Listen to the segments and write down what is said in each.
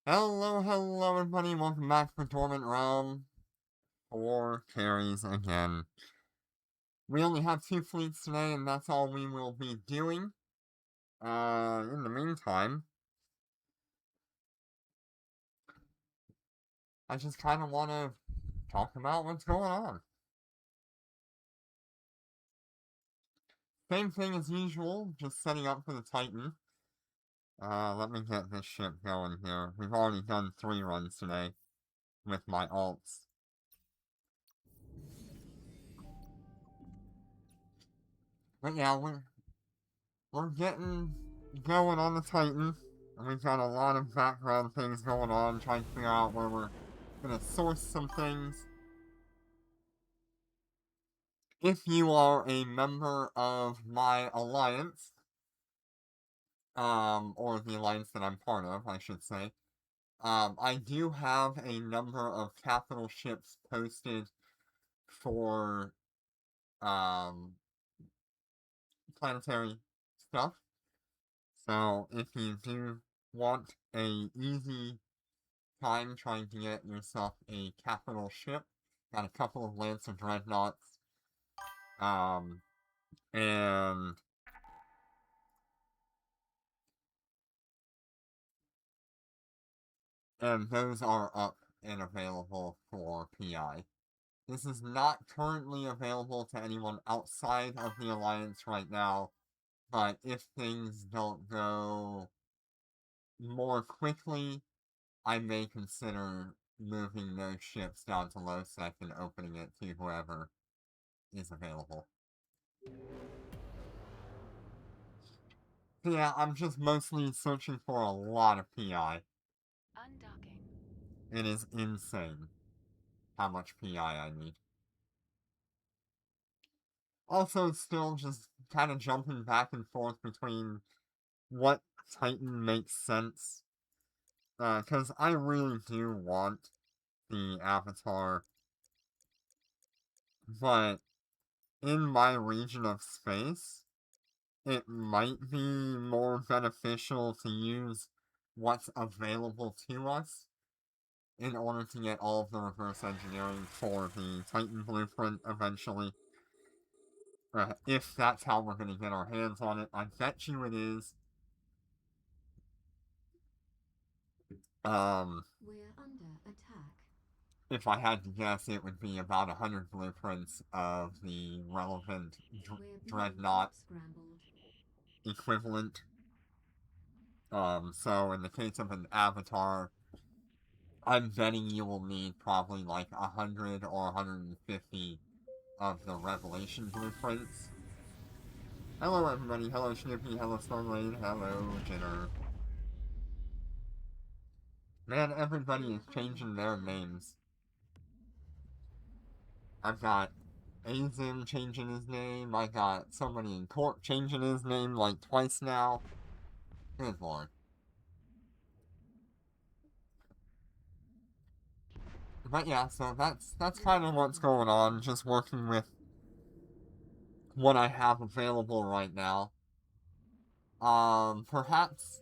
Hello, everybody. Welcome back to Dormant Realm. 4 carries again. We only have 2 fleets today, and that's all we will be doing. In the meantime, I just kind of want to talk about what's going on. Same thing as usual, just setting up for the Titan. Let me get this ship going here. We've already done 3 runs today with my alts. But yeah, we're getting going on the Titan. And we've got a lot of background things going on, trying to figure out where we're gonna source some things. If you are a member of my alliance, or the alliance that I'm part of, I should say, I do have a number of capital ships posted for, um, planetary stuff. So if you do want a easy time trying to get yourself a capital ship, got a couple of Lancer Dreadnoughts, um, and those are up and available for PI. This is not currently available to anyone outside of the Alliance right now, but if things don't go more quickly, I may consider moving those ships down to low sec and opening it to whoever is available. So yeah, I'm just mostly searching for a lot of PI. Undocking. It is insane how much PI I need. Also, still just kind of jumping back and forth between what Titan makes sense. Because I really do want the Avatar, but in my region of space, it might be more beneficial to use what's available to us in order to get all of the reverse engineering for the Titan blueprint eventually. If that's how we're going to get our hands on it, I bet you it is. We're under attack. If I had to guess, it would be about 100 blueprints of the relevant We're being dreadnought scrambled. equivalent. So in the case of an avatar, I'm betting you will need probably like 100 or 150 of the revelation blueprints. Hello everybody, hello Snoopy, hello Starlane, hello Jinner. Man, everybody is changing their names. I've got Azim changing his name, I got somebody in court changing his name like twice now. Good lord. But yeah, so that's kind of what's going on, just working with what I have available right now. Perhaps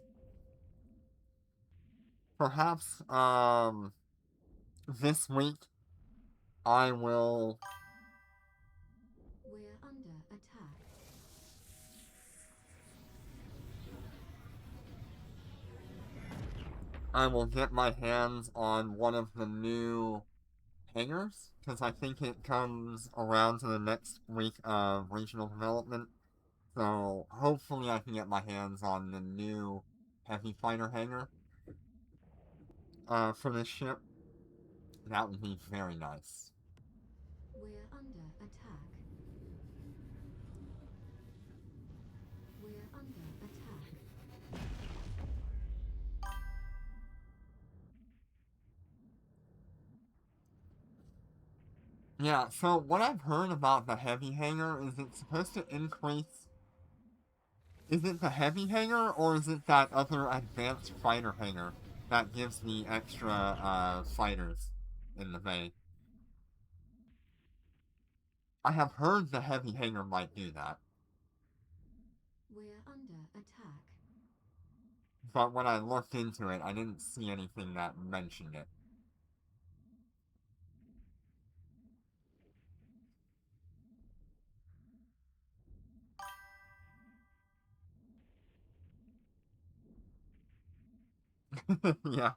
this week I will We're under attack. get my hands on one of the new hangars, because I think it comes around to the next week of regional development. So hopefully I can get my hands on the new heavy fighter hangar for this ship. That would be very nice. We're under attack. We're under attack. Yeah, so what I've heard about the heavy hangar is it's supposed to increase. Is it the heavy hangar or is it that other advanced fighter hangar that gives the extra fighters in the bay? I have heard the heavy hangar might do that. We're under attack. but when I looked into it, I didn't see anything that mentioned it. Yeah,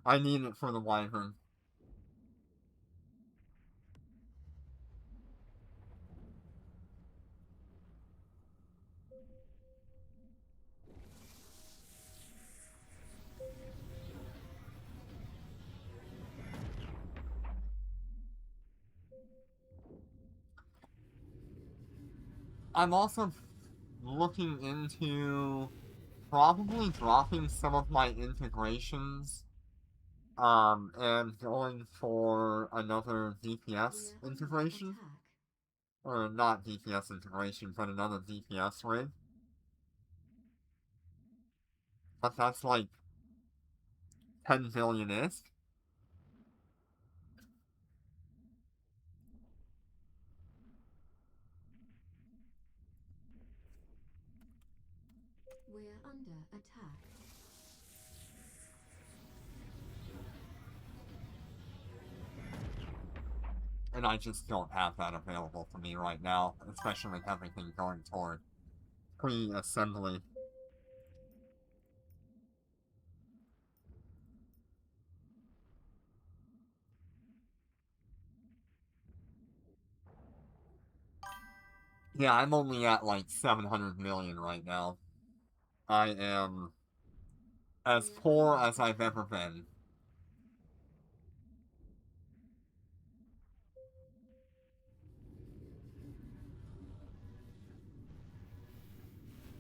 I need it for the wyvern. I'm also looking into probably dropping some of my integrations, and going for another DPS We're under integration. attack. Or not DPS integration, but another DPS rig. But that's like 10 billion-ish. We're under attack. And I just don't have that available for me right now, especially with everything going toward pre-assembly. Yeah, I'm only at like 700 million right now. I am as We're poor under as I've attack. ever been.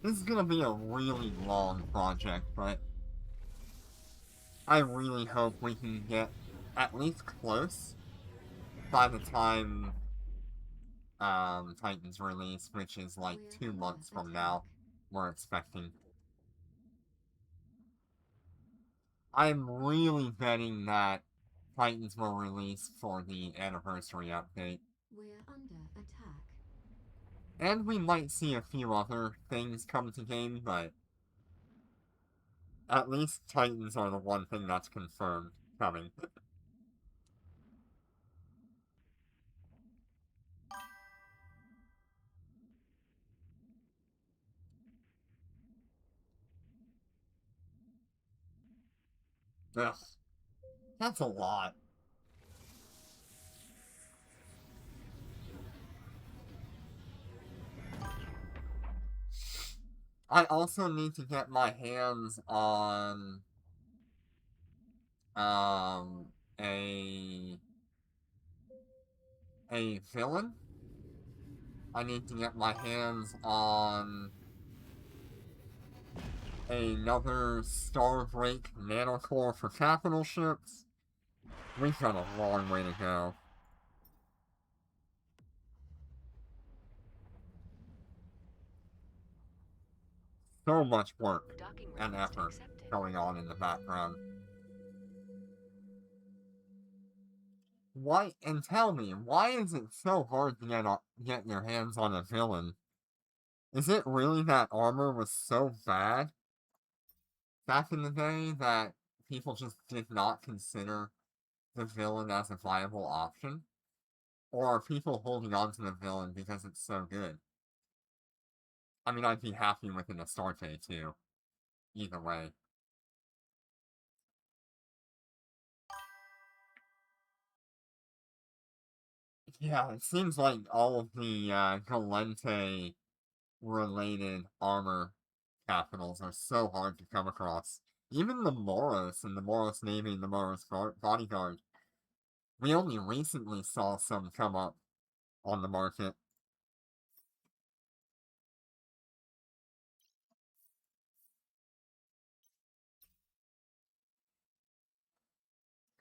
This is gonna be a really long project, but I really hope we can get at least close by the time Titan's release, which is like We're 2 months under from attack. now, we're expecting. I'm really betting that Titans will release for the anniversary update. We're under attack. And we might see a few other things come to game, but at least Titans are the one thing that's confirmed coming. Ugh, that's a lot. I also need to get my hands on um a a villain. I need to get my hands on another Starbreak nanocore for capital ships. We've got a long way to go. So much work and effort going on in the background. Why, and tell me, why is it so hard to get your hands on a villain? Is it really that armor was so bad back in the day that people just did not consider the villain as a viable option? Or are people holding on to the villain because it's so good? I mean, I'd be happy with an Astarte too. Either way. Yeah, it seems like all of the Galente related armor capitals are so hard to come across. Even the Moros and the Moros Navy and the Moros Bodyguard. We only recently saw some come up on the market.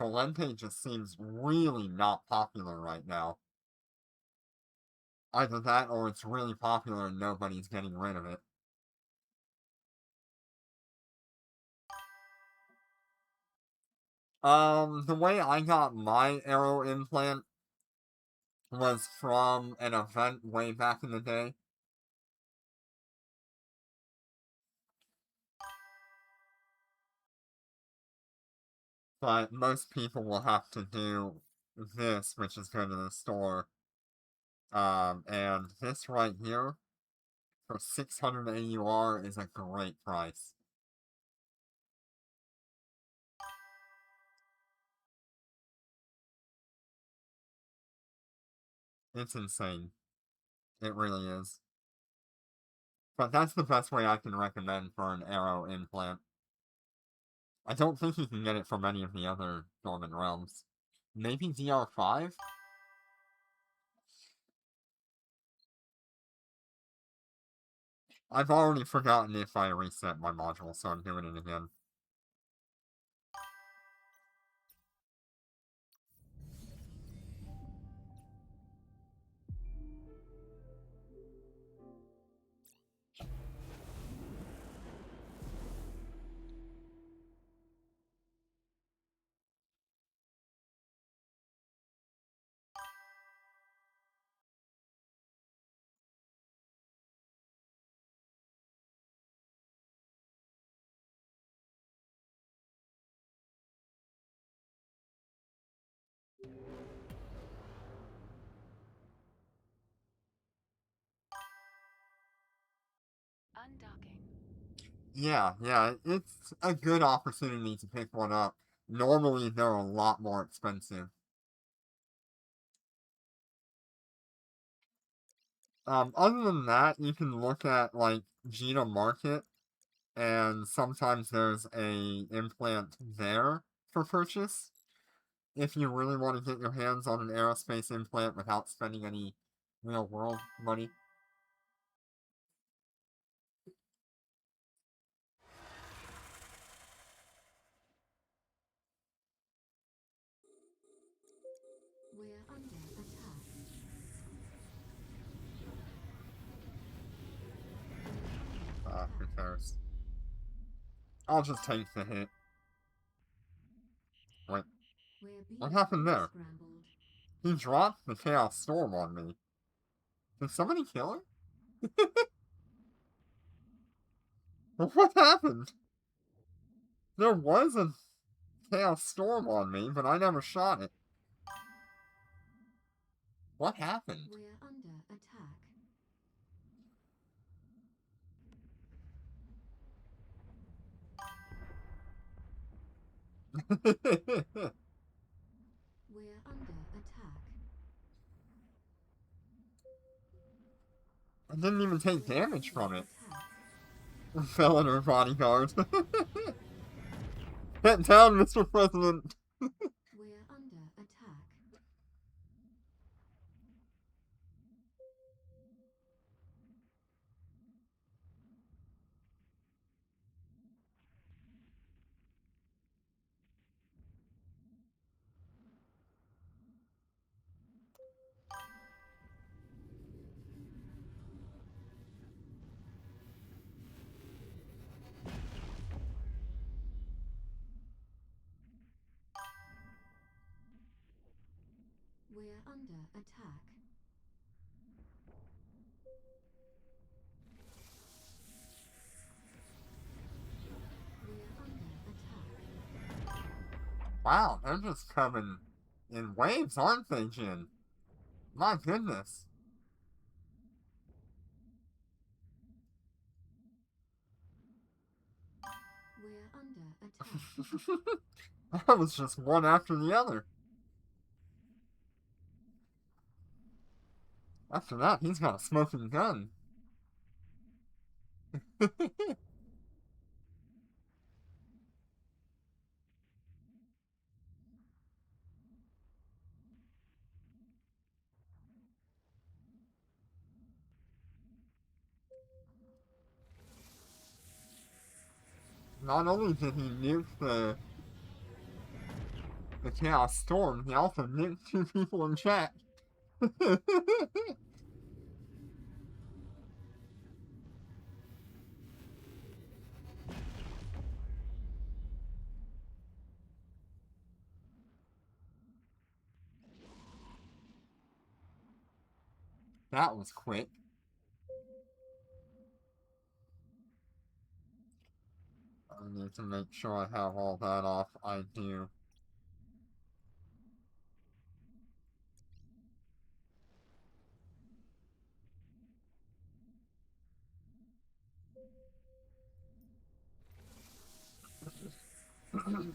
Galente just seems really not popular right now. Either that or it's really popular and nobody's getting rid of it. The way I got my arrow implant was from an event way back in the day. But most people will have to do this, which is go to the store. And this right here for 600 AUR is a great price. It's insane. It really is. But that's the best way I can recommend for an arrow implant. I don't think you can get it from any of the other Dormant Realms. Maybe DR5? I've already forgotten if I reset my module, so I'm doing it again. Undocking. Yeah, it's a good opportunity to pick one up. Normally, they're a lot more expensive. Other than that, you can look at, like, Gina Market, and sometimes there's a implant there for purchase. If you really want to get your hands on an aerospace implant without spending any real world money. We're under attack. Who cares? I'll just take the hit. Wait, We're what being happened there? scrambled. He dropped the Chaos Storm on me. Did somebody kill her? What happened? There was a Chaos Storm on me, but I never shot it. What happened? We're under attack. We're under attack. I didn't even take We're damage under from it. attack. Fell in her bodyguard. Get down, Mr. President! We're under attack. We're under attack. We're under attack. Wow, they're just coming in waves, aren't they, Jin? My goodness. We're under attack. That was just one after the other. After that, he's got a smoking gun. Not only did he nuke the Chaos Storm, he also nuked two people in chat. That was quick. I need to make sure I have all that off. I do. We're under attack.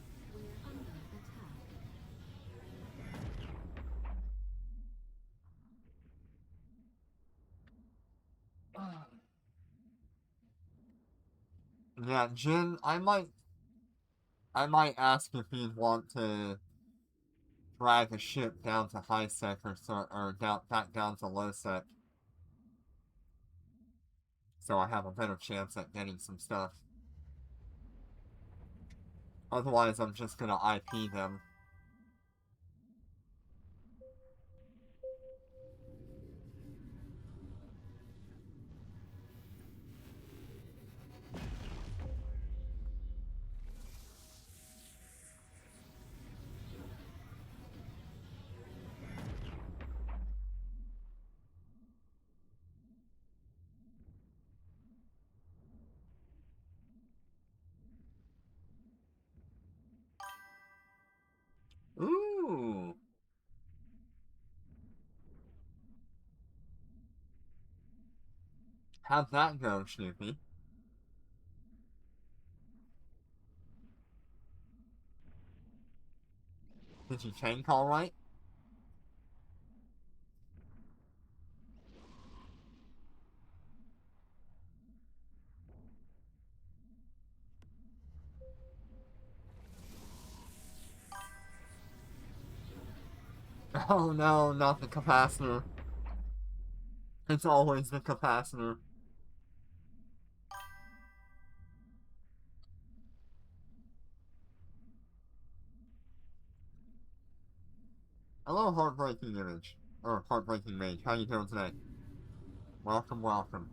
Yeah, Jin, I might ask if you'd want to drag a ship down to high sec or back down to low sec, so I have a better chance at getting some stuff. Otherwise, I'm just gonna IP them. Ooh! How'd that go, Snoopy? Did you tank alright? Oh no, not the capacitor. It's always the capacitor. Hello, Heartbreaking Image. Or Heartbreaking Mage. How you doing today? Welcome, welcome.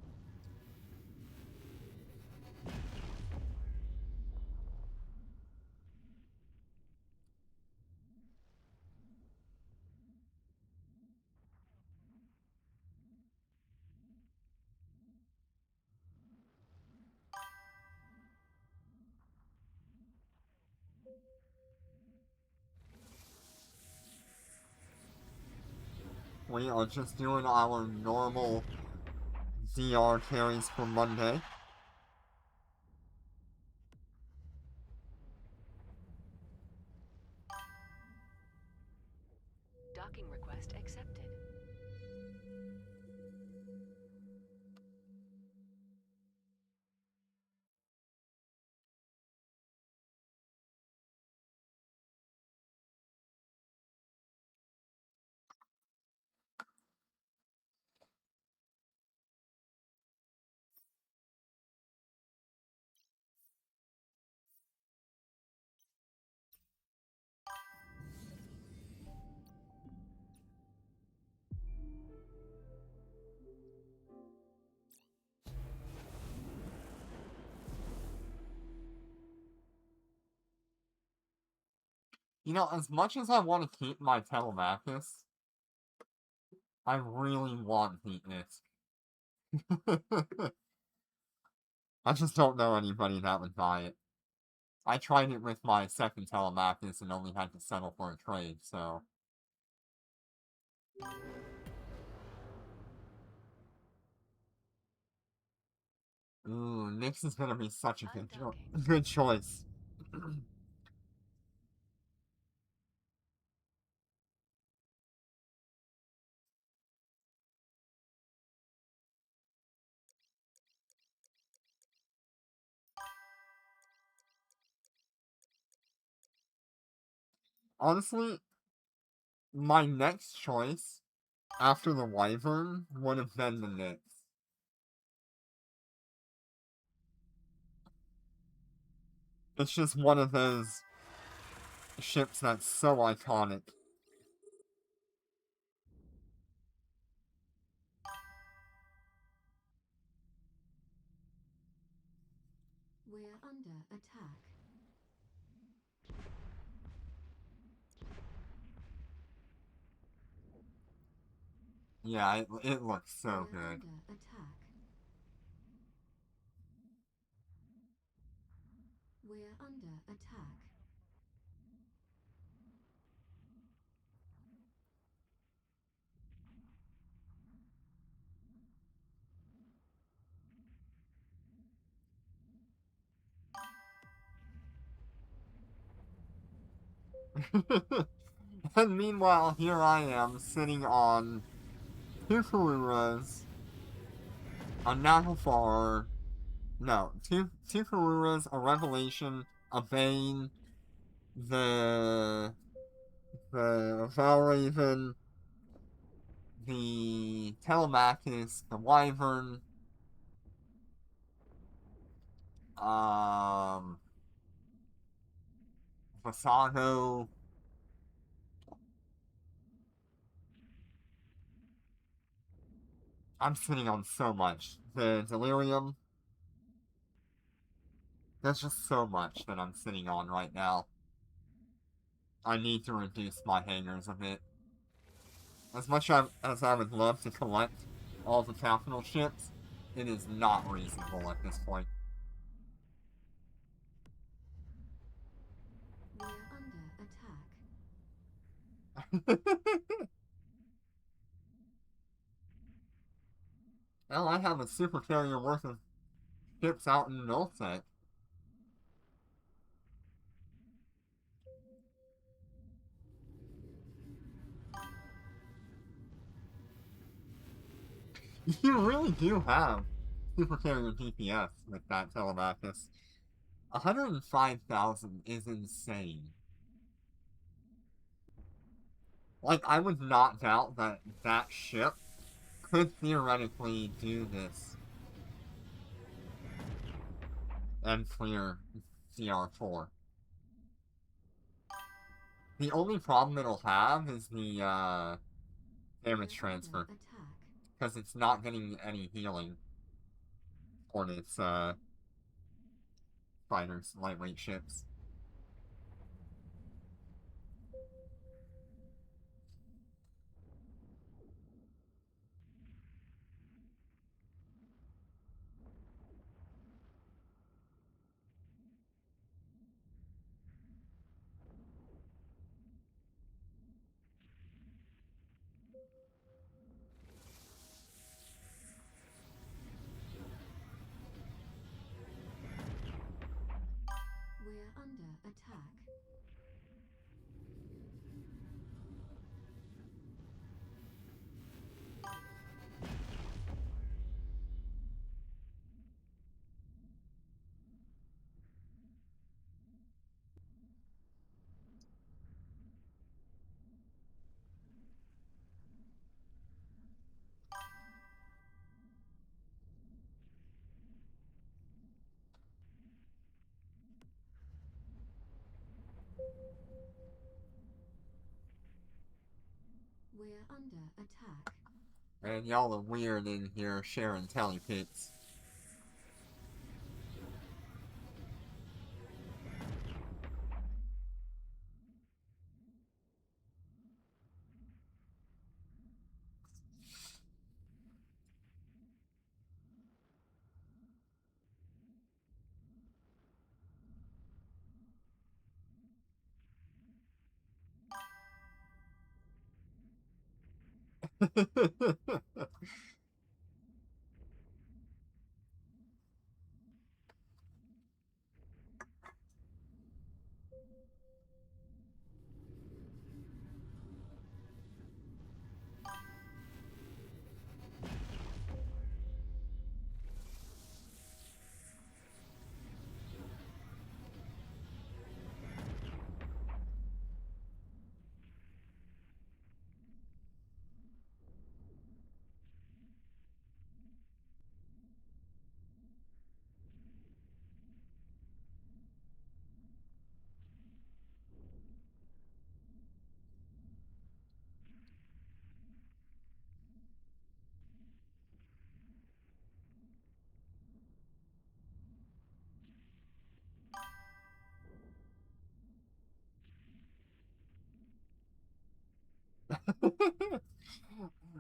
We are just doing our normal DR carries for Monday. Docking request accepted. You know, as much as I want to keep my Telemachus, I really want Heatness. I just don't know anybody that would buy it. I tried it with my second Telemachus and only had to settle for a trade, so... Ooh, Nyx is gonna be such a good choice. Honestly, my next choice after the Wyvern would have been the Nyx. It's just one of those ships that's so iconic. We're under attack. Yeah, it looks so We're good. under attack. We're under attack. And meanwhile, here I am sitting on two Karuras, a Naglfar, no, two Karuras, a Revelation, a Bane, the Valraven, the Telemachus, the Wyvern, um, Vasago. I'm sitting on so much. The Delirium. There's just so much that I'm sitting on right now. I need to reduce my hangers a bit. As much as I would love to collect all the capital ships, it is not reasonable at this point. We're under attack. Well, I have a super carrier worth of ships out in Nullsec. You really do have super carrier DPS with that Telemachus. 105,000 is insane. Like, I would not doubt that that ship could theoretically do this and clear DR4. The only problem it'll have is the damage We're under transfer, attack. because it's not getting any healing on its fighters, lightweight ships. We're under attack. We're under attack. And y'all are weird in here sharing tally pits.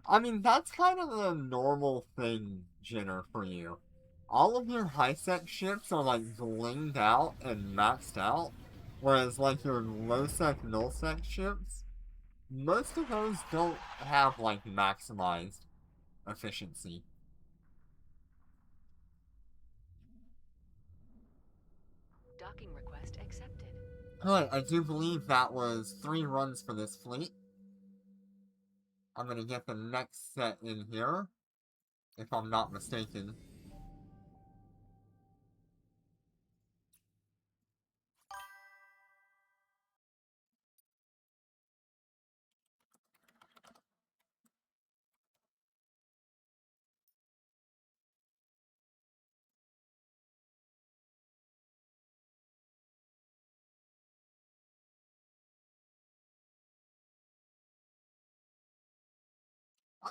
I mean, that's kind of a normal thing, Jenner, for you. All of your high-sec ships are, like, blinged out and maxed out, whereas, like, your low-sec, null-sec ships, most of those don't have, like, maximized efficiency. Docking request accepted. Alright, I do believe that was 3 runs for this fleet. I'm gonna get the next set in here, if I'm not mistaken.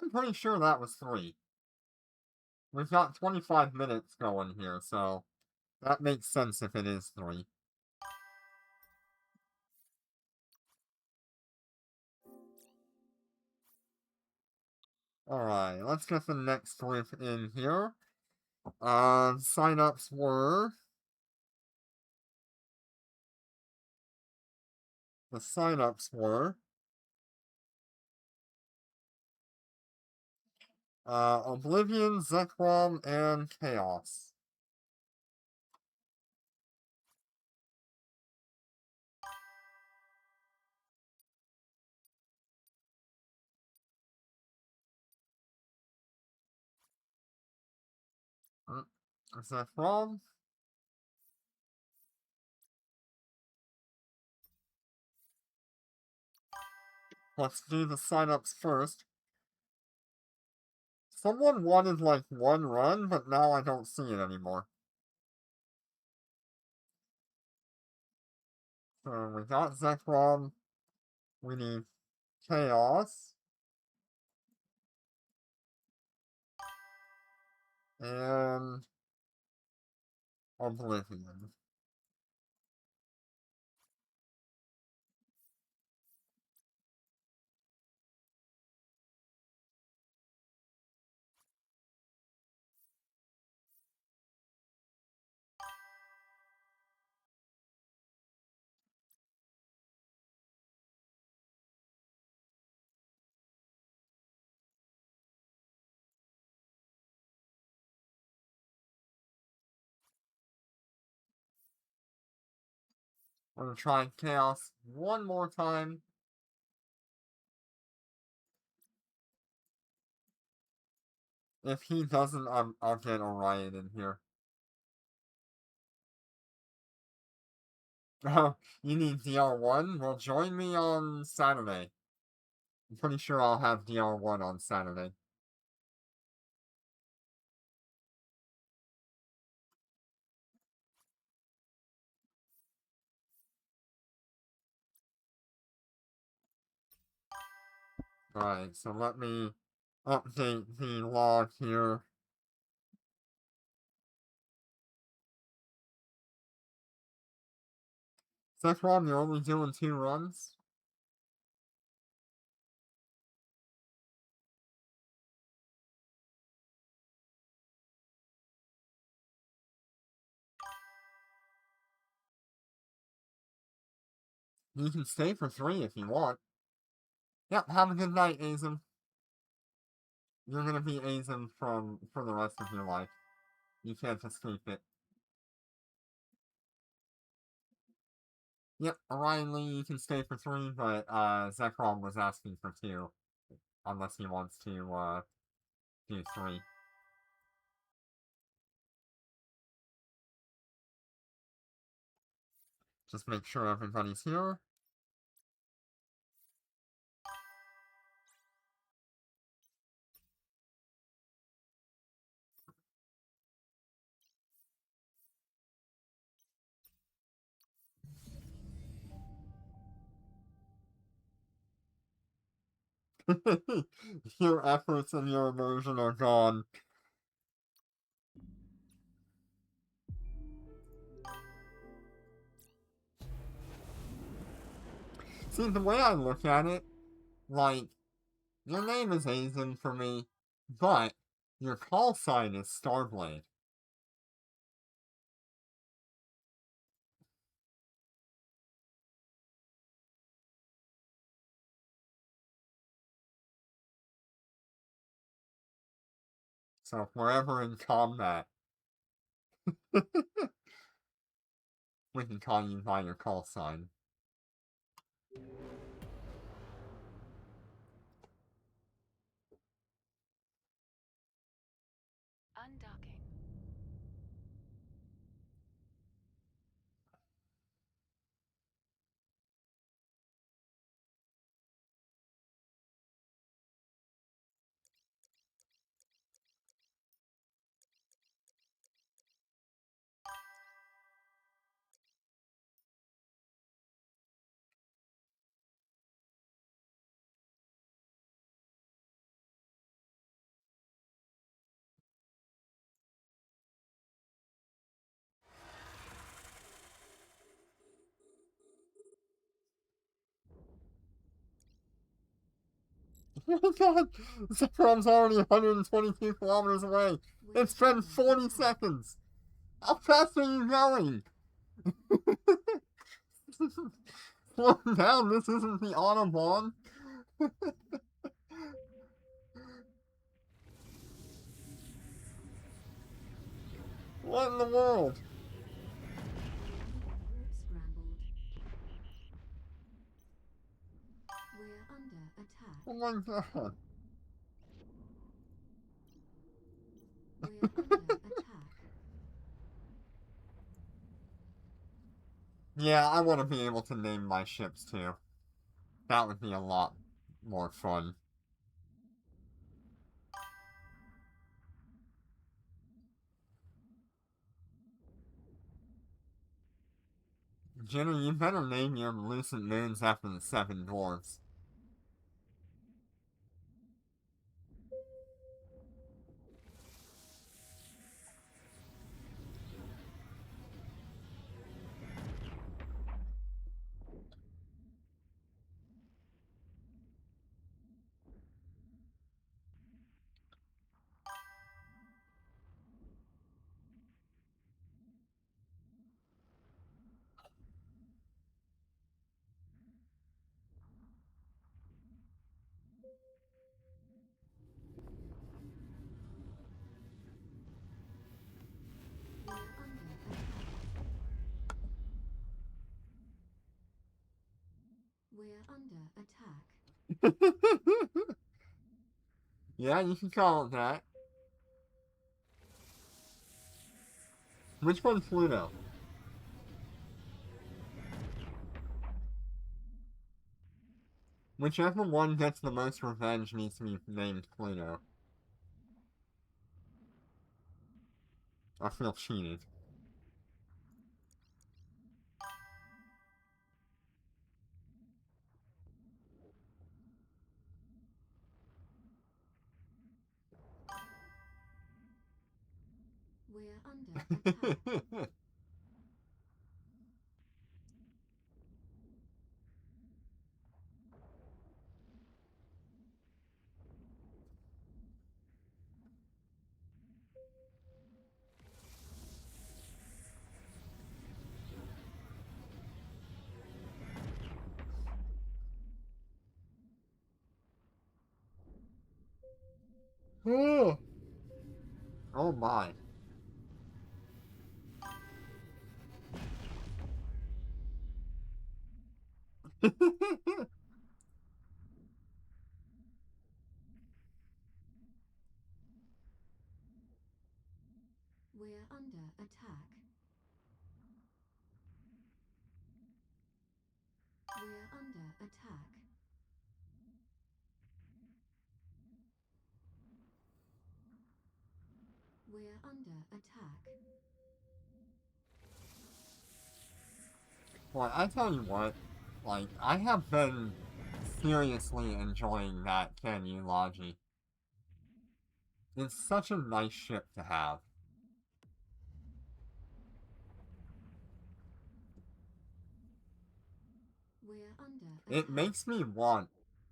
I'm pretty sure that was 3. We've got 25 minutes going here, so that makes sense if it is 3. Alright, let's get the next group in here. Sign-ups were... The sign-ups were... Oblivion, Zekrom, and Chaos. Zekrom. Let's do the sign-ups first. Someone wanted like 1 run, but now I don't see it anymore. So we got Zekrom. We need Chaos. And Oblivion. We're gonna try Chaos one more time. If he doesn't, I'll get Orion in here. Oh, you need DR1? Well, join me on Saturday. I'm pretty sure I'll have DR1 on Saturday. Alright, so let me update the log here. Zekrom, you're only doing 2 runs? You can stay for 3 if you want. Yep, have a good night, Azim. You're gonna be Azim for the rest of your life. You can't escape it. Yep, Orion Lee, you can stay for 3, but Zekrom was asking for 2. Unless he wants to do 3. Just make sure everybody's here. Your efforts and your immersion are gone. See, the way I look at it, like, your name is Azim for me, but your call sign is Starblade. So if we're ever in combat, we can call you by your call sign. Undocking. Oh my god! Zephyrum's already 122 kilometers away! It's been 40 seconds! How fast are you going? Slow down, this isn't the Autobahn! What in the world? Scrambled. We're under attack. Oh my god. We're under attack. Yeah, I want to be able to name my ships too. That would be a lot more fun. Jenny, you better name your Lucent Moons after the Seven Dwarfs. We're under attack. We're under attack. Yeah, you can call it that. Which one's Pluto? Whichever one gets the most revenge needs to be named Pluto. I feel cheated. We're under attack. Oh my. We're under attack. We're under attack. We're under attack. Well, I tell you what, like, I have been seriously enjoying that Canyon Logi. It's such a nice ship to have. We're under It attack. makes me want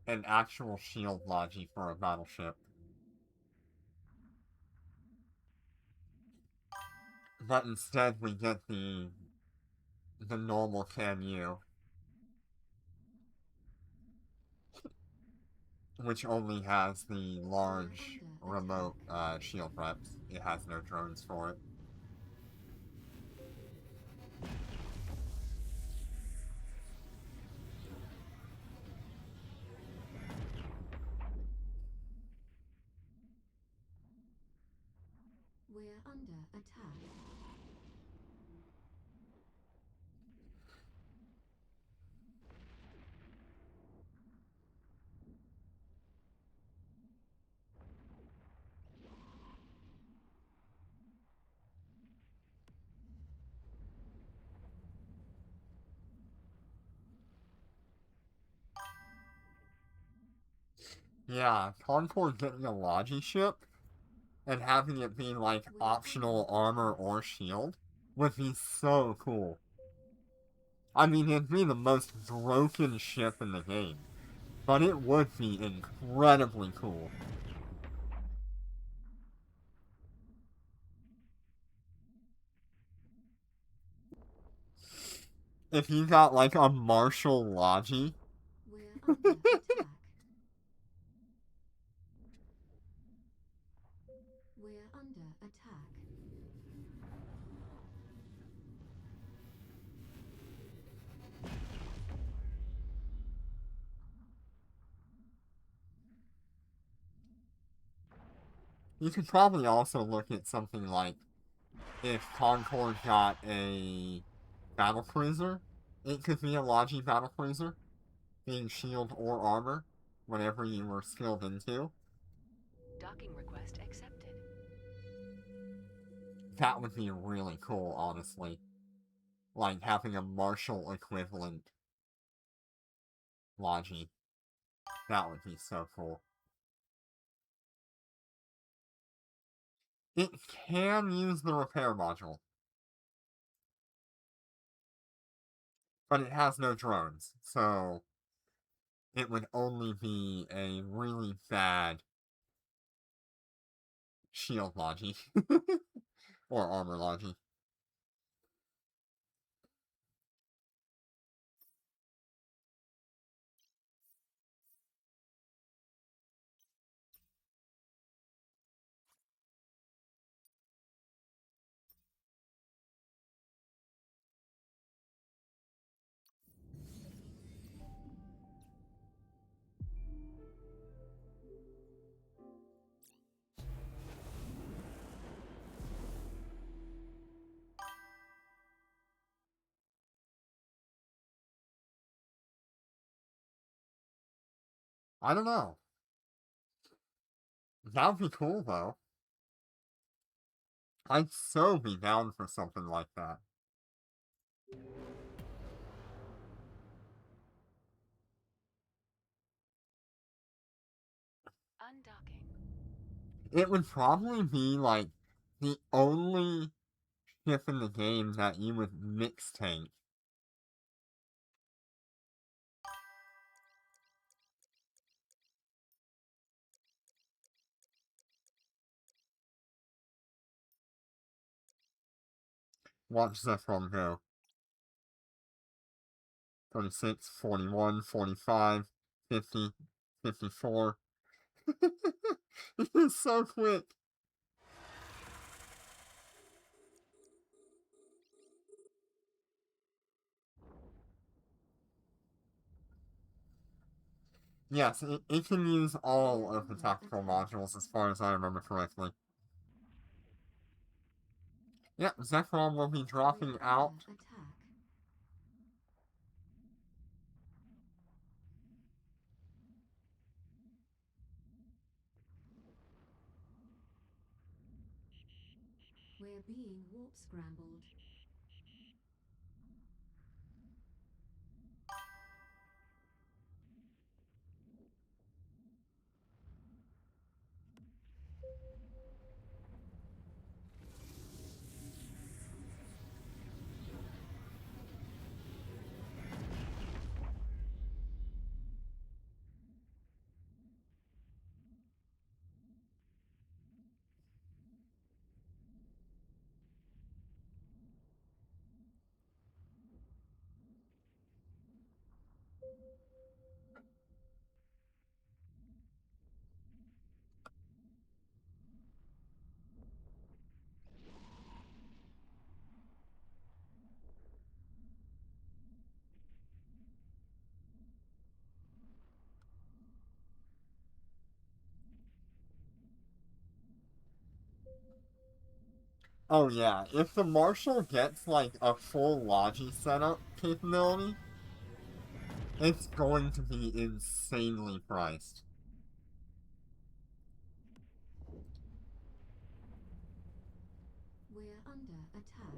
an actual shield Logi for a battleship. But instead we get the normal Canyon, which only has the large remote shield reps. It has no drones for it. We're under attack. Yeah, Concord getting a Logi ship and having it be like optional armor or shield would be so cool. I mean, it'd be the most broken ship in the game, but it would be incredibly cool. If you got like a Marshall Logi. We're under attack. We're under attack. You could probably also look at something like if Concord got a battle cruiser, it could be a Logi battle cruiser, being shield or armor, whatever you were skilled into. Docking request accepted. That would be really cool, honestly. Like having a Marshall equivalent Logi. That would be so cool. It can use the repair module, but it has no drones, so it would only be a really bad shield Logi. Or armor Logi. I don't know. That would be cool, though. I'd so be down for something like that. Undocking. It would probably be, like, the only ship in the game that you would mix tank. Watch Zephron go. 36, 41, 45, 50, 54. It is so quick. Yes, it can use all of the tactical modules as far as I remember correctly. Yep, Zephron will be dropping We're out. under attack. We're being warp scrambled. Oh yeah, if the Marshal gets like a full Logi setup capability, it's going to be insanely priced. We're under attack.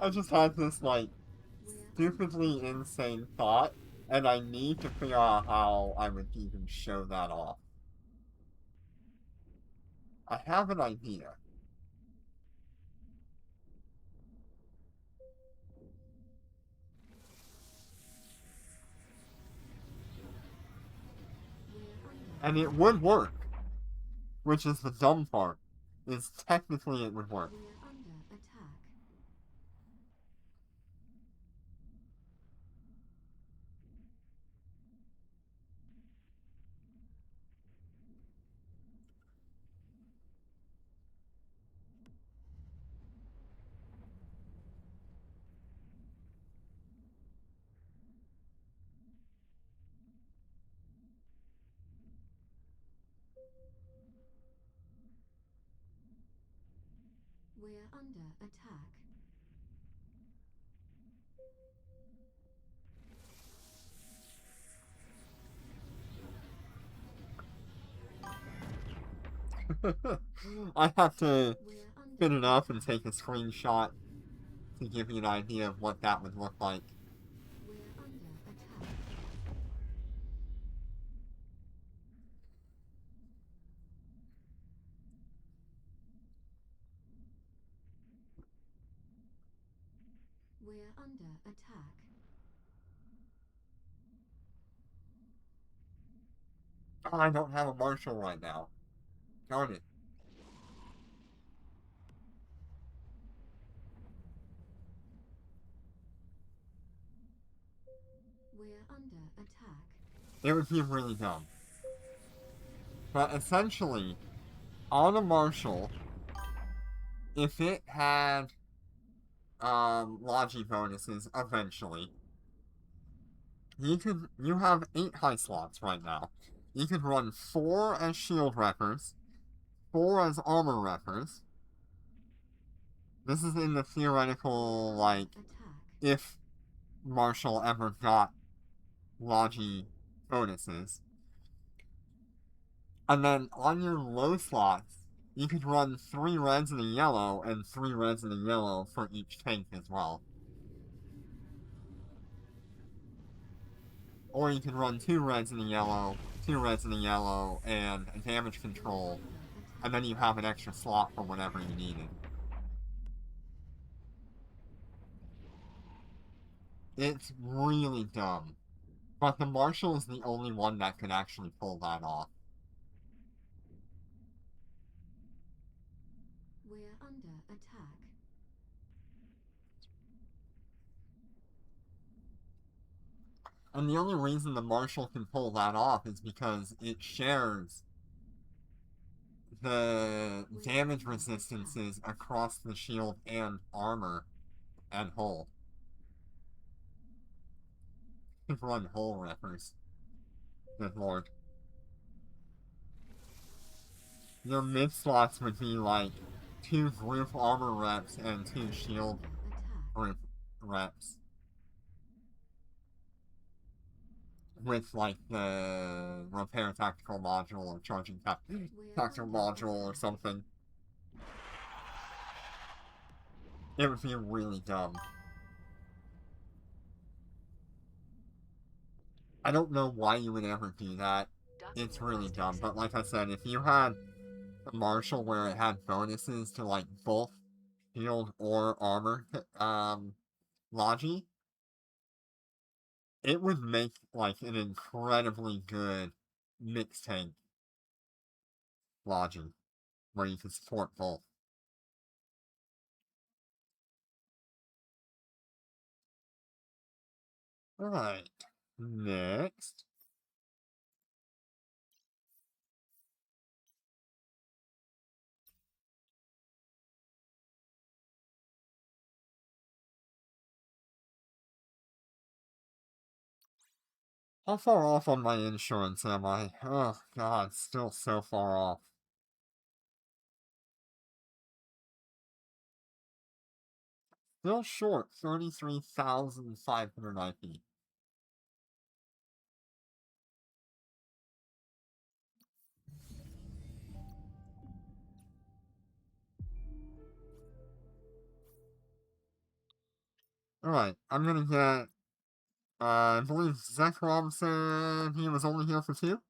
I just had this like We're stupidly insane thought, and I need to figure out how I would even show that off. I have an idea. under And it would work, which is the dumb part, is technically it would work. We're under attack. We're under attack. I have to We're under spin it up and take a screenshot to give you an idea of what that would look like. We're under attack. We're under attack. Oh, I don't have a Marshal right now. Darn it. We're under attack. It would be really dumb. But essentially, on a Marshal, if it had Logi bonuses eventually, you have 8 high slots right now. You could run 4 as shield wreckers, 4 as armor wreckers. This is in the theoretical, like, Attack. if Marshall ever got Logi bonuses. And then on your low slots, you could run 3 reds and a yellow, and 3 reds and a yellow for each tank as well. Or you could run 2 reds and a yellow, 2 reds and a yellow, and a damage control, and then you have an extra slot for whatever you needed. It's really dumb. But the Marshal is the only one that could actually pull that off. We're under attack. And the only reason the Marshal can pull that off is because it shares the damage resistances across the shield and armor and hull. Run hull wreckers. Good lord. Your mid slots would be like 2 group armor reps and 2 shield Attack. group reps. With like the repair tactical module or charging tactical module or something. It would be really dumb. I don't know why you would ever do that. Docking It's really request dumb. But like I accepted. said, if you had a Marshal where it had bonuses to like both shield or armor Logi, it would make like an incredibly good mixed tank Logi where you can support both. Alright. Next. How far off on my insurance am I? Oh god, still so far off. Still short, 33,500 IP. Alright, I'm gonna get, I believe Zekrom said he was only here for 2?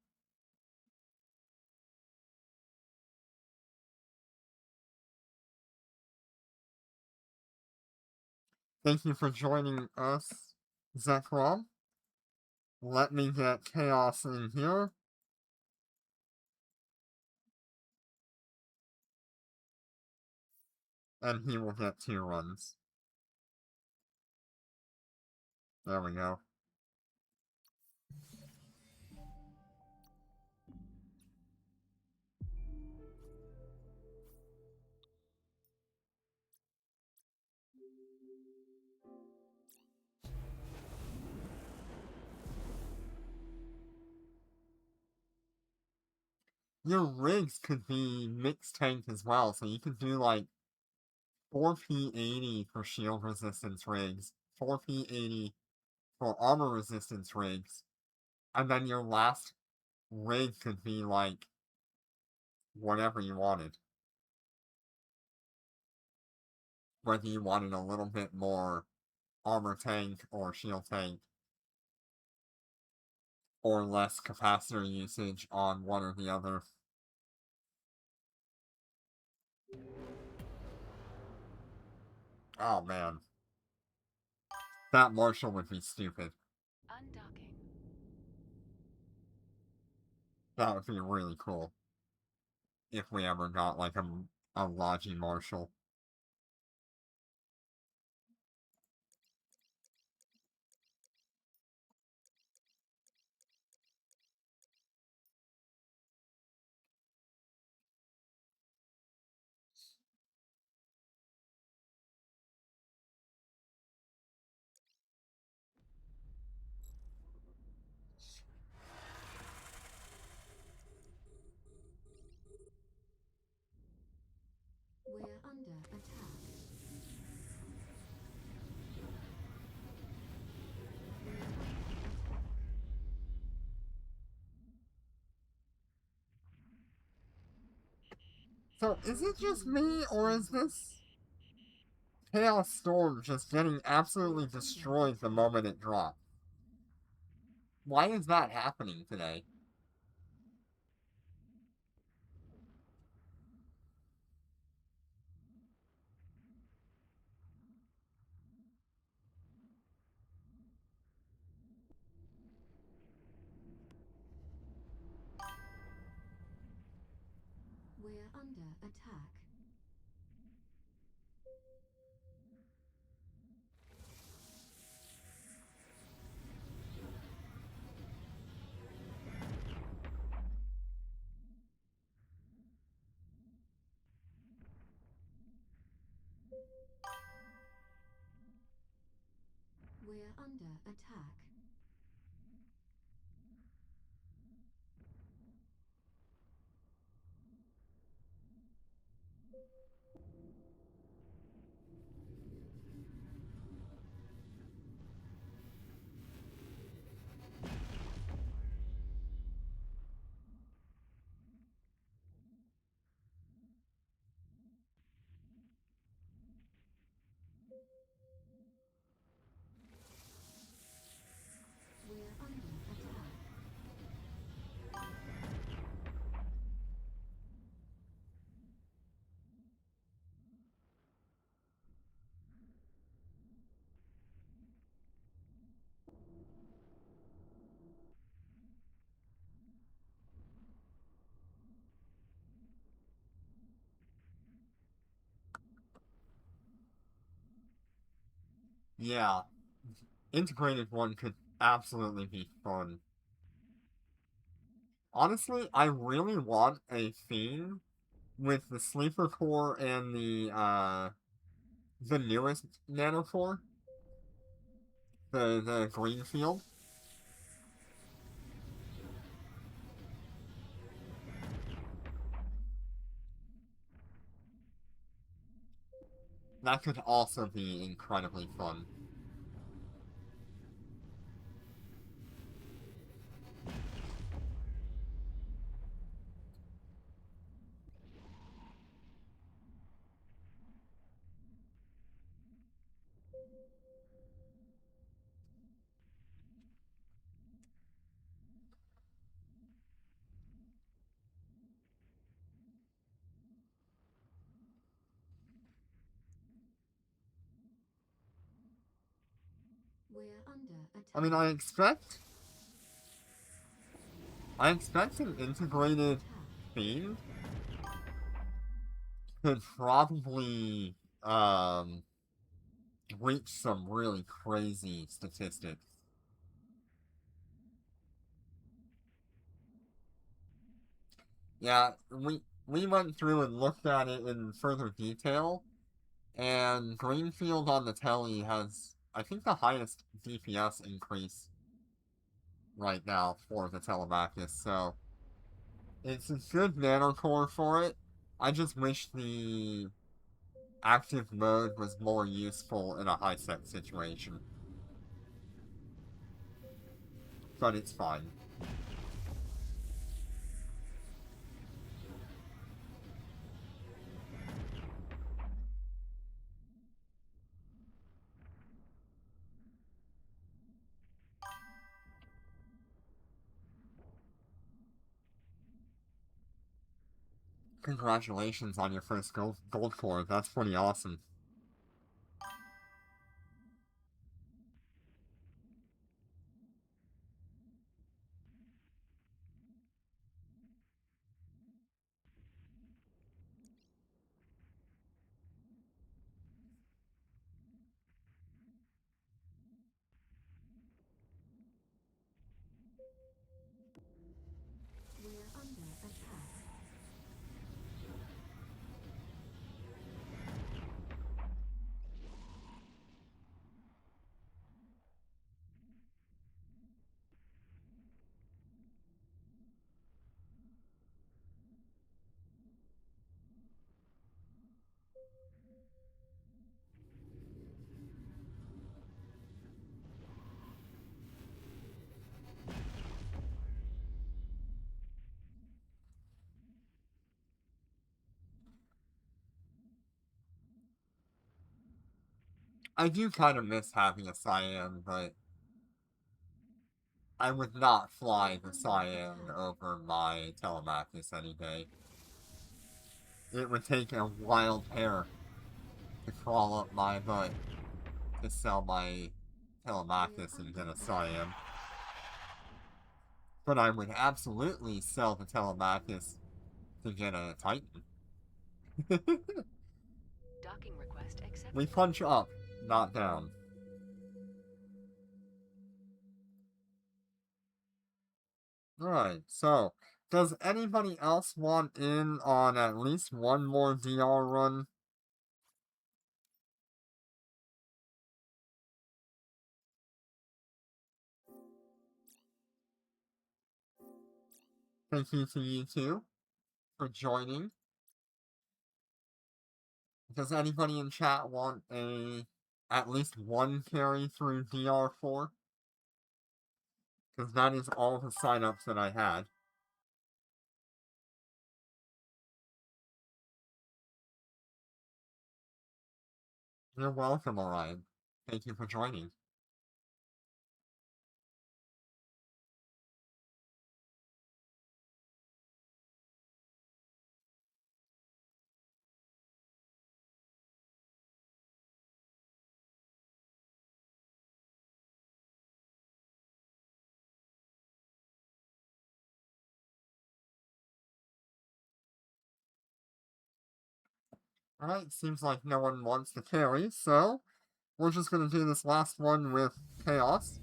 Thank you for joining us, Zekrom. Let me get Chaos in here. And he will get 2 runs. There we go. Your rigs could be mixed tank as well, so you could do like 4P80 for shield resistance rigs, 4P80 for armor resistance rigs, and then your last rig could be like whatever you wanted. Whether you wanted a little bit more armor tank or shield tank, or less capacitor usage on one or the other. Oh man. That Marshall would be stupid. Undocking. That would be really cool. If we ever got like a Logi Marshall. We're under attack. So is it just me, or is this Chaos Storm just getting absolutely destroyed the moment it dropped? Why is that happening today? We're under attack. We're under attack. We're under attack. Yeah, integrated one could absolutely be fun. Honestly, I really want a theme with the sleeper core and the newest nanocore, the green field. That could also be incredibly fun. We're under attack. I mean, I expect an integrated theme could probably reach some really crazy statistics. Yeah, we went through and looked at it in further detail, and Greenfield on the telly has, I think, the highest DPS increase right now for the Telemachus, so it's a good nanocore for it. I just wish the active mode was more useful in a high-set situation. But it's fine. Congratulations on your first gold core. That's pretty awesome. We're under attack. I do kind of miss having a Cyan, but I would not fly the Cyan over my Telemachus any day. It would take a wild hair to crawl up my butt to sell my Telemachus and get a Cyan. But I would absolutely sell the Telemachus to get a Titan. Docking request accepted. We punch up, not down. Alright, so, does anybody else want in on at least one more DR run? Thank you to you two for joining. Does anybody in chat want at least one carry through DR4? Because that is all the signups that I had. You're welcome, Orion. Thank you for joining. Alright, seems like no one wants to carry, so we're just gonna do this last one with Chaos.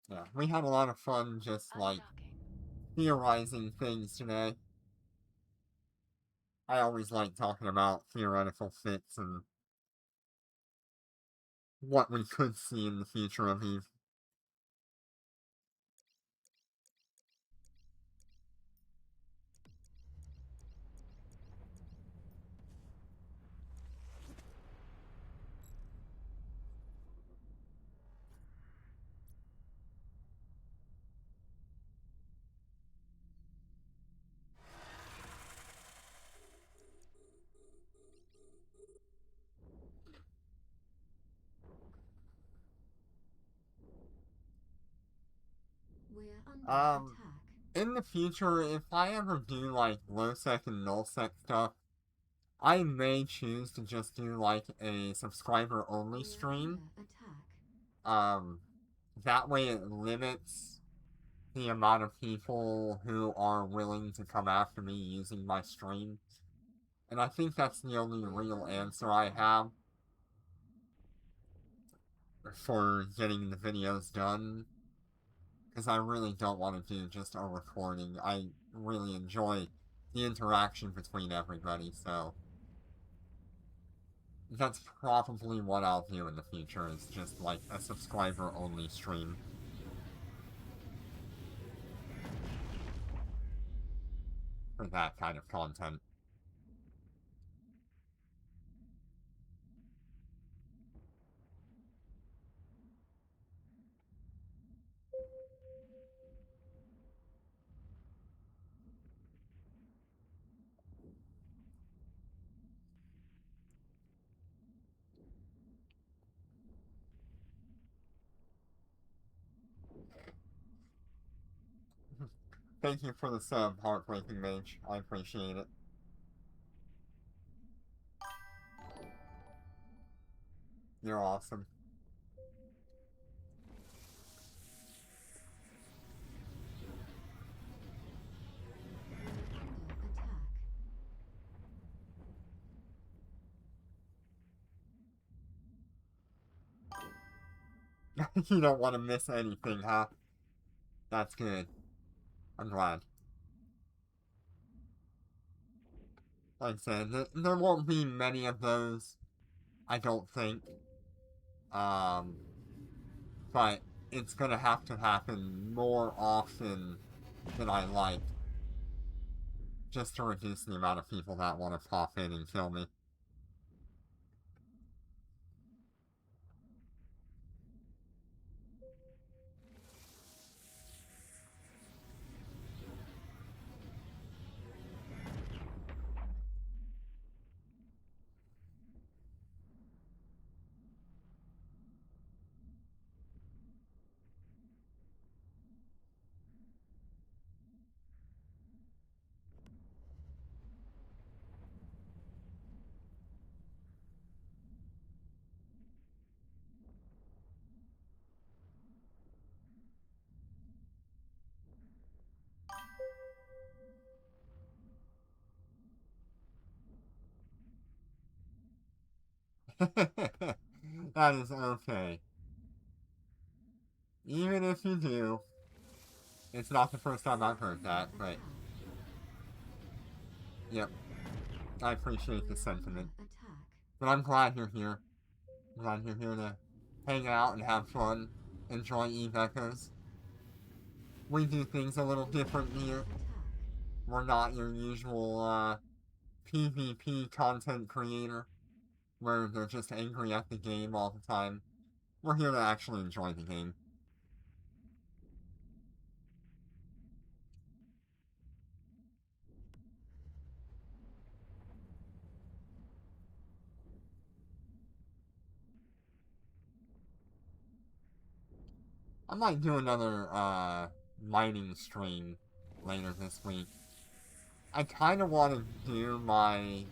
Yeah, we had a lot of fun just, like, Undocking. theorizing things today. I always like talking about theoretical fits and what we could see in the future of Eve. We're under Um, attack. in the future, if I ever do, like, low-sec and null-sec stuff, I may choose to just do, like, a subscriber-only We're stream. under attack. Um, that way it limits the amount of people who are willing to come after me using my stream. And I think that's the only We're real under answer I attack. have for getting the videos done. Because I really don't want to do just a recording. I really enjoy the interaction between everybody, so that's probably what I'll do in the future, is just like a subscriber-only stream for that kind of content. Thank you for the sub, Heartbreaking Mage. I appreciate it. You're awesome. We're under attack. You don't want to miss anything, huh? That's good. I'm glad. Like I said, there won't be many of those, I don't think. Um, but it's gonna have to happen more often than I like, just to reduce the amount of people that want to pop in and kill me. That is okay. Even if you do, it's not the first time I've heard that, but yep, I appreciate the We're sentiment. under attack. But I'm glad you're here. I'm glad you're here to hang out and have fun, enjoy Eve Echoes. We do things a little different here. Attack. We're not your usual PvP content creator, where they're just angry at the game all the time. We're here to actually enjoy the game. I might do another mining stream later this week. I kind of want to do my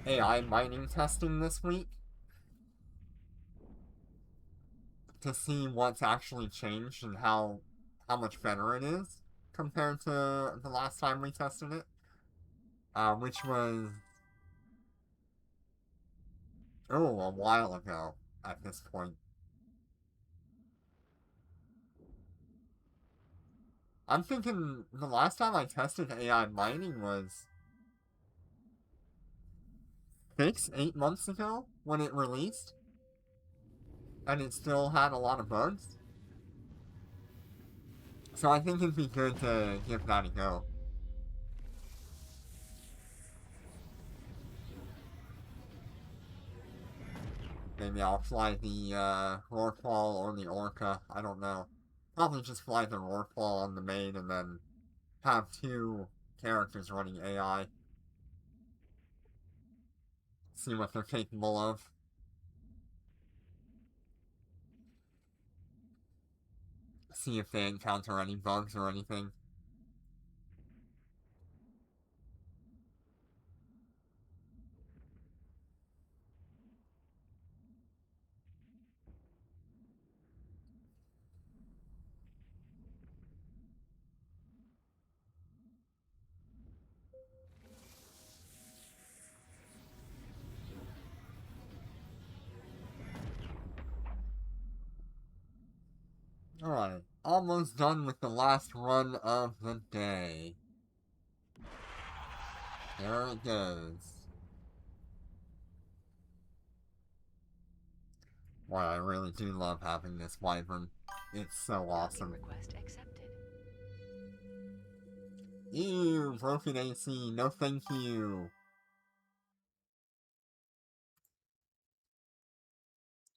AI mining testing this week to see what's actually changed and how much better it is compared to the last time we tested it, which was a while ago at this point. I'm thinking the last time I tested AI mining was 8 months ago when it released, and it still had a lot of bugs. So I think it'd be good to give that a go. Maybe I'll fly the Rorqual or the Orca. I don't know. Probably just fly the Rorqual on the main and then have 2 characters running AI. See what they're capable of. See if they encounter any bugs or anything. Alright, almost done with the last run of the day. There it goes. Boy, I really do love having this Wyvern. It's so Docking awesome. request accepted. Ew, broken AC, no thank you.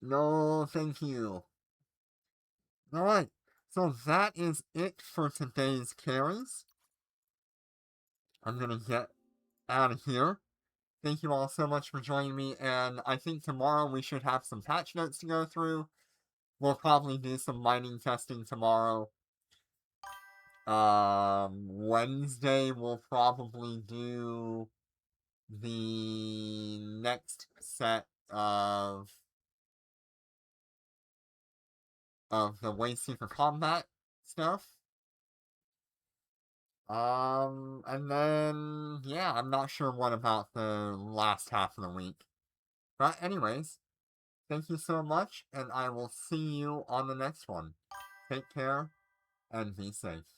No thank you. Alright, so that is it for today's carries. I'm gonna get out of here. Thank you all so much for joining me, and I think tomorrow we should have some patch notes to go through. We'll probably do some mining testing tomorrow. Wednesday we'll probably do the next set of the Wayseeker combat stuff. And then, yeah, I'm not sure what about the last half of the week. But anyways, thank you so much, and I will see you on the next one. Take care, and be safe.